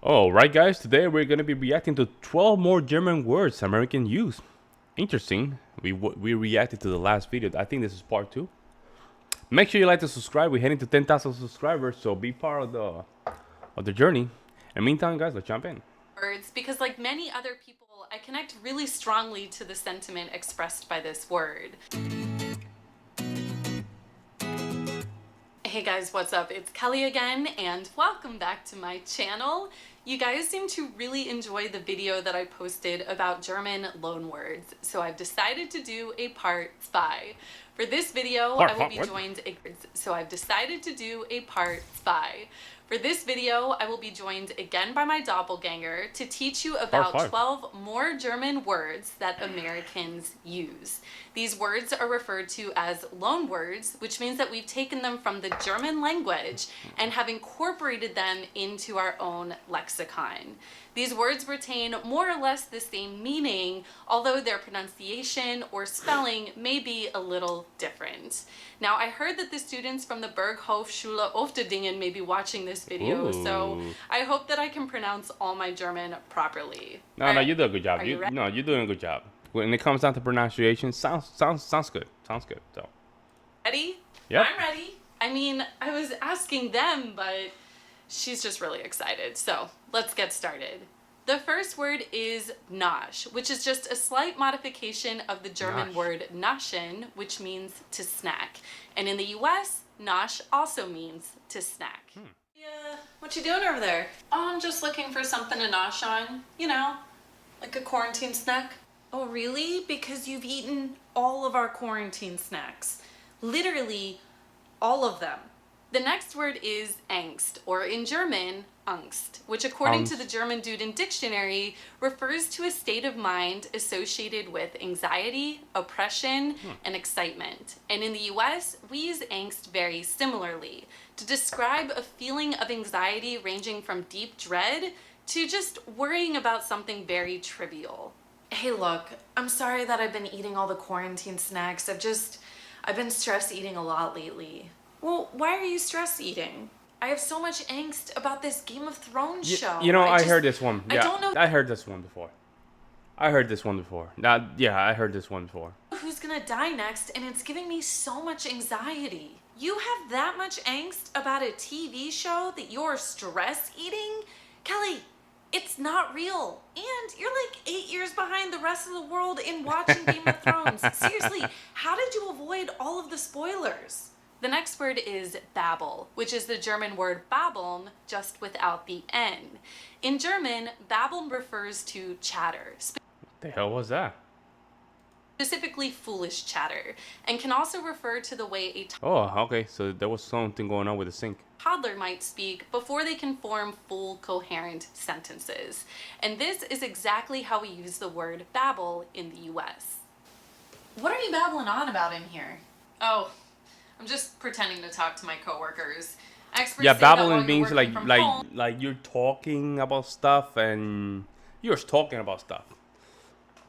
Alright guys, today we're going to be reacting to 12 more German words Americans use. Interesting. We reacted to the last video. I think this is part 2. Make sure you like to subscribe. We're heading to 10,000 subscribers, so be part of the journey. In the meantime, guys, let's jump in. Words, because like many other people, I connect really strongly to the sentiment expressed by this word. Hey guys, what's up? It's Kelly again, and welcome back to my channel. You guys seem to really enjoy the video that I posted about German loanwords, so I've decided to do a part 5. For this video, I will be joined again by my doppelganger to teach you about 12 more German words that Americans use. These words are referred to as loanwords, which means that we've taken them from the German language and have incorporated them into our own lexicon. These words retain more or less the same meaning, although their pronunciation or spelling may be a little different. Now, I heard that the students from the Berghof-Schule Ofterdingen may be watching this video, so I hope that I can pronounce all my German properly. No, you do a good job. You're doing a good job. When it comes down to pronunciation, sounds good. Sounds good. So. Ready? Yep. I'm ready. I mean, I was asking them, but she's just really excited. So let's get started. The first word is Nosh, which is just a slight modification of the German word naschen, which means to snack. And in the US, Nosh also means to snack. Yeah, what you doing over there? Oh, I'm just looking for something to nosh on. You know, like a quarantine snack. Oh, really? Because you've eaten all of our quarantine snacks. Literally all of them. The next word is angst, or in German, angst, which according to the German Duden Dictionary refers to a state of mind associated with anxiety, oppression, and excitement. And in the US, we use angst very similarly to describe a feeling of anxiety ranging from deep dread to just worrying about something very trivial. Hey, look, I'm sorry that I've been eating all the quarantine snacks. I've been stress eating a lot lately. Well, why are you stress eating? I have so much angst about this Game of Thrones show. You know, I heard this one. Yeah, I don't know. I heard this one before. I heard this one before. Who's gonna die next, and it's giving me so much anxiety. You have that much angst about a TV show that you're stress eating? Kelly, it's not real. And you're like 8 years behind the rest of the world in watching Game of Thrones. Seriously, how did you avoid all of the spoilers? The next word is babble, which is the German word babbeln, just without the N. In German, babbeln refers to chatter. What the hell was that? Specifically foolish chatter, and can also refer to the way a okay, so there was something going on with the sink. toddler might speak before they can form full coherent sentences. And this is exactly how we use the word babble in the US. What are you babbling on about in here? Oh, I'm just pretending to talk to my coworkers. Experts say babbling means home, like you're talking about stuff and you're talking about stuff.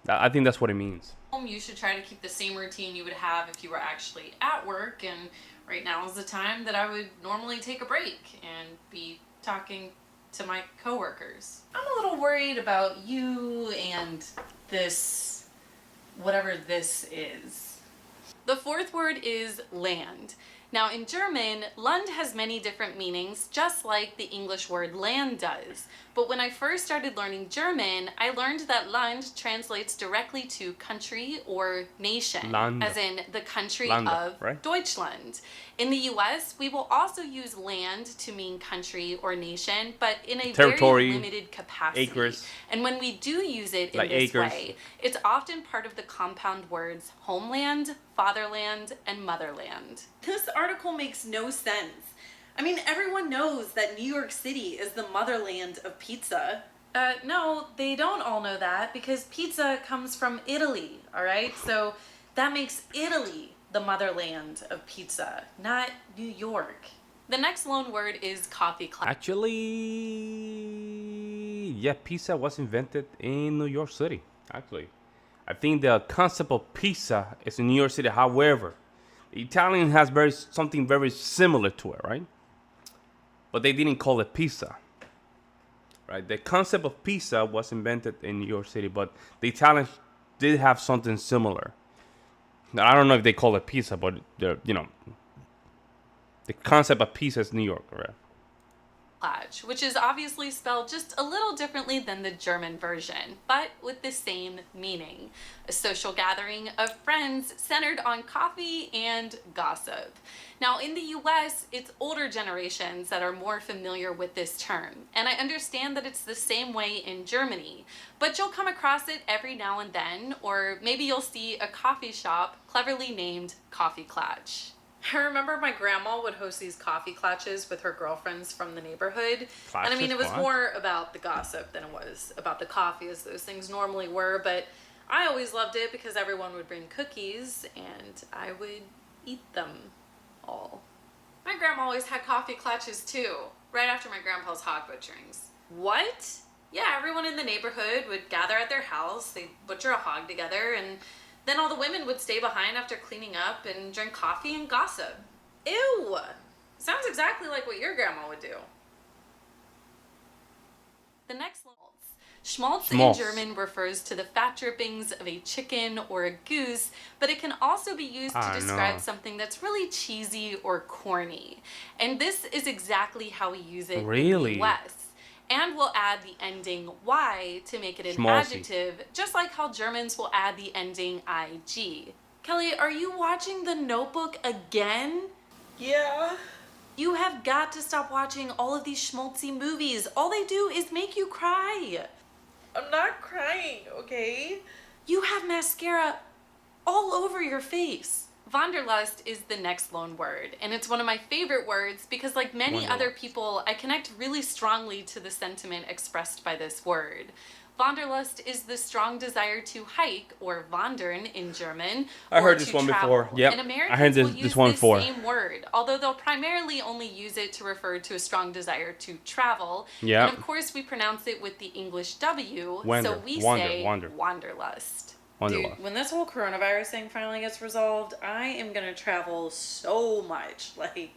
I think that's what it means. You should try to keep the same routine you would have if you were actually at work, and right now is the time that I would normally take a break and be talking to my coworkers. I'm a little worried about you and this, whatever this is. The fourth word is land. Now in German, Land has many different meanings, just like the English word land does. But when I first started learning German, I learned that Land translates directly to country or nation, Land. as in the country Land, of right? Deutschland. In the US, we will also use land to mean country or nation, but in a Territory, very limited capacity. acres. And when we do use it in Like this acres. way, it's often part of the compound words homeland, fatherland, and motherland. This article makes no sense. I mean, everyone knows that New York City is the motherland of pizza. No, they don't all know that because pizza comes from Italy, all right? So that makes Italy the motherland of pizza, not New York. The next loan word is coffee klatsch. Actually, yeah, pizza was invented in New York City. Actually, I think the concept of pizza is in New York City. However, the Italian has something very similar to it, right? But they didn't call it pizza. right? The concept of pizza was invented in New York City, but the Italians did have something similar. Now, I don't know if they call it pizza, but the concept of pizza is New York, right? Klatsch, which is obviously spelled just a little differently than the German version, but with the same meaning. A social gathering of friends centered on coffee and gossip. Now, in the US, it's older generations that are more familiar with this term, and I understand that it's the same way in Germany, but you'll come across it every now and then, or maybe you'll see a coffee shop cleverly named Coffee Klatsch. I remember my grandma would host these coffee klatches with her girlfriends from the neighborhood. And I mean, it was more about the gossip than it was about the coffee, as those things normally were. But I always loved it because everyone would bring cookies and I would eat them all. My grandma always had coffee klatches too, right after my grandpa's hog butcherings. What? Yeah, everyone in the neighborhood would gather at their house, they'd butcher a hog together, and then all the women would stay behind after cleaning up and drink coffee and gossip. Ew! Sounds exactly like what your grandma would do. The next schmaltz in German refers to the fat drippings of a chicken or a goose, but it can also be used to describe something that's really cheesy or corny. And this is exactly how we use it in the US. And we'll add the ending Y to make it an adjective, just like how Germans will add the ending IG. Kelly, are you watching The Notebook again? Yeah. You have got to stop watching all of these schmaltzy movies. All they do is make you cry. I'm not crying, okay? You have mascara all over your face. Wanderlust is the next loan word, and it's one of my favorite words because, like many other people, I connect really strongly to the sentiment expressed by this word. Wanderlust is the strong desire to hike, or wandern in German. I heard this one before. Yep. And Americans I heard will use this one before. Same word, although they'll primarily only use it to refer to a strong desire to travel. Yeah. And of course, we pronounce it with the English W, Wander, so we wander, say wander. Wanderlust. Dude, when this whole coronavirus thing finally gets resolved, I am gonna travel so much. Like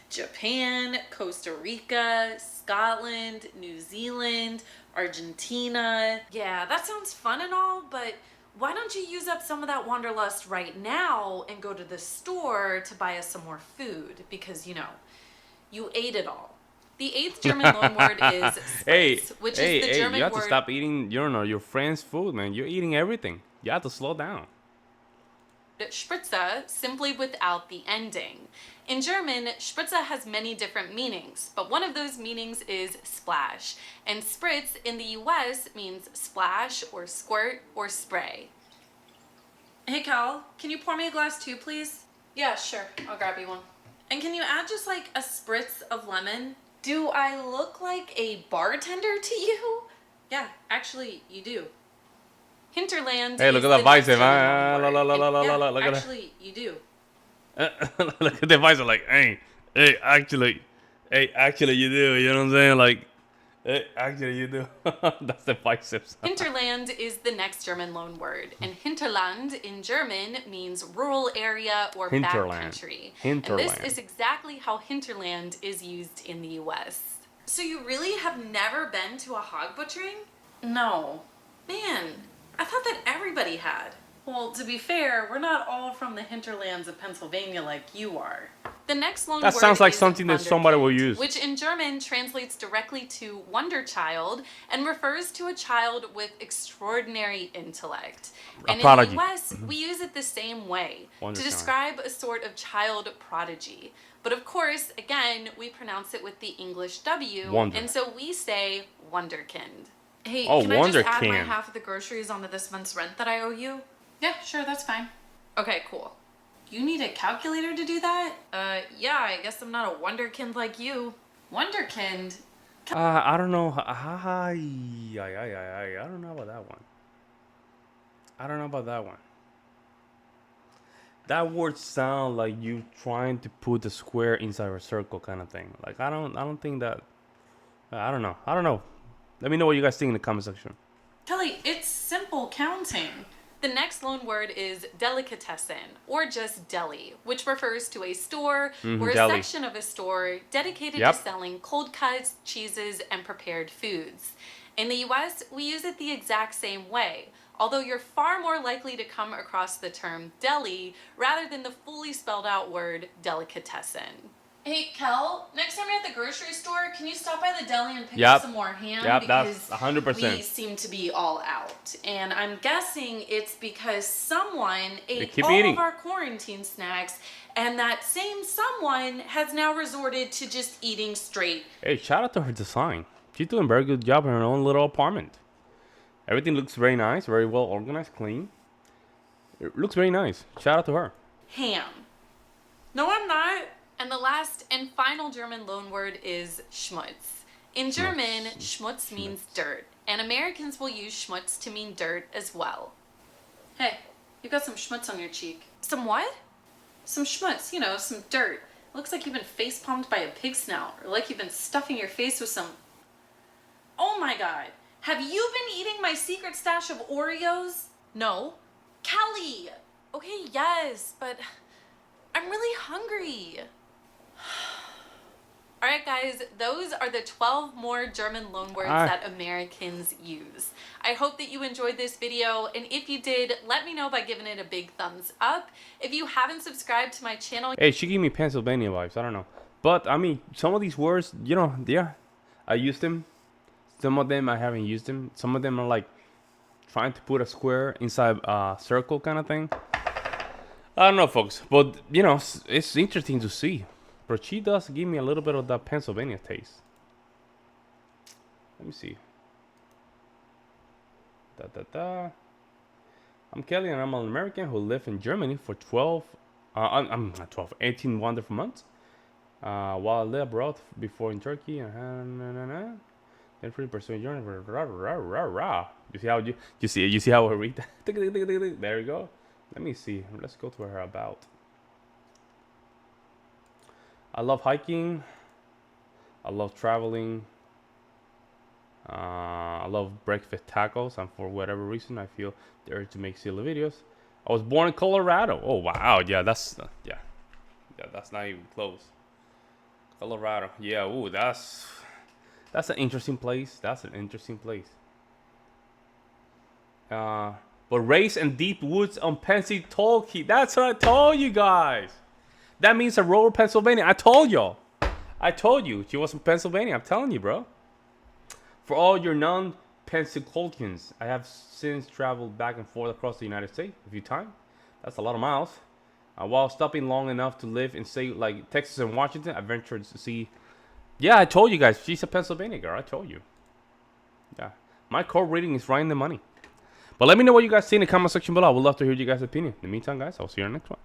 Japan, Costa Rica, Scotland, New Zealand, Argentina. Yeah, that sounds fun and all, but why don't you use up some of that Wanderlust right now and go to the store to buy us some more food? Because, you know, you ate it all. The 8th German loan word is spritz, which is the German word... You have to stop eating, your friend's food, man. You're eating everything. You have to slow down. Spritze, simply without the ending. In German, spritze has many different meanings, but one of those meanings is splash. And spritz in the US means splash or squirt or spray. Hey Cal, can you pour me a glass too, please? Yeah, sure. I'll grab you one. And can you add just like a spritz of lemon? Do I look like a bartender to you? Yeah, actually, you do. Hinterland. Hey, look at that bicep. Look at actually, you do. Look at the bicep. Like, hey, actually, you do. You know what I'm saying? Like, hey, actually, you do. That's the biceps. Hinterland is the next German loan word, and hinterland in German means rural area or backcountry. Hinterland. And this is exactly how hinterland is used in the US. So you really have never been to a hog butchering? No. Man, I thought that everybody had. Well, to be fair, we're not all from the hinterlands of Pennsylvania like you are. The next loan that word sounds like is something that somebody will use. Which in German translates directly to wonder child and refers to a child with extraordinary intellect. And in the US, we use it the same way to describe a sort of child prodigy. But of course, again, we pronounce it with the English W, and so we say Wunderkind. Hey, can I just add my Wunderkind. half of the groceries onto this month's rent that I owe you? Yeah, sure, that's fine. Okay, cool. You need a calculator to do that? Yeah, I guess I'm not a Wunderkind like you. Wunderkind? I don't know. I don't know about that one. I don't know about that one. That word sounds like you trying to put a square inside a circle kind of thing. Like I don't think that. I don't know. Let me know what you guys think in the comment section. Kelly, it's simple counting. The next loan word is delicatessen, or just deli, which refers to a store or a deli. section of a store dedicated Yep. to selling cold cuts, cheeses, and prepared foods. In the US, we use it the exact same way, although you're far more likely to come across the term deli rather than the fully spelled out word delicatessen. Hey, Kel, next time you're at the grocery store, can you stop by the deli and pick Yep. up some more ham? Yep, Because that's 100%. we seem to be all out. And I'm guessing it's because someone ate keep all eating. of our quarantine snacks, and that same someone has now resorted to just eating straight. Hey, shout out to her design. She's doing a very good job in her own little apartment. Everything looks very nice, very well organized, clean. It looks very nice. Shout out to her. Ham. No, I'm not. And the last and final German loanword is schmutz. In German, schmutz means dirt, and Americans will use schmutz to mean dirt as well. Hey, you got some schmutz on your cheek. Some what? Some schmutz, you know, some dirt. Looks like you've been face-palmed by a pig snout, or like you've been stuffing your face with some... Oh my god! Have you been eating my secret stash of Oreos? No. Kelly! Okay, yes, but I'm really hungry. Alright guys, those are the 12 more German loanwords that Americans use. I hope that you enjoyed this video, and if you did, let me know by giving it a big thumbs up. If you haven't subscribed to my channel... Hey, she gave me Pennsylvania vibes. I don't know. But, I mean, some of these words, you know, yeah, I used them. Some of them I haven't used them. Some of them are like trying to put a square inside a circle kind of thing. I don't know, folks. But, you know, it's interesting to see. But she does give me a little bit of that Pennsylvania taste. Let me see. I'm Kelly, and I'm an American who lived in Germany for 18 wonderful months. While I lived abroad before in Turkey. Then free pursuing journey. You see how you see how I read that? There you go. Let me see. Let's go to her about. I love hiking. I love traveling. I love breakfast tacos, and for whatever reason, I feel the urge to make silly videos. I was born in Colorado. Oh wow, yeah, that's that's not even close. Colorado, yeah. Ooh, that's an interesting place. That's an interesting place. But raised in deep woods on Pennsylvania. That's what I told you guys. That means Aurora, Pennsylvania. I told y'all. I told you she was from Pennsylvania. I'm telling you, bro. For all your non-Pennsylvanians, I have since traveled back and forth across the United States a few times. That's a lot of miles. While stopping long enough to live in states like Texas and Washington, I ventured to see. Yeah, I told you guys. She's a Pennsylvania girl. I told you. Yeah. My core reading is right in the money. But let me know what you guys see in the comment section below. I would love to hear you guys' opinion. In the meantime, guys, I'll see you in the next one.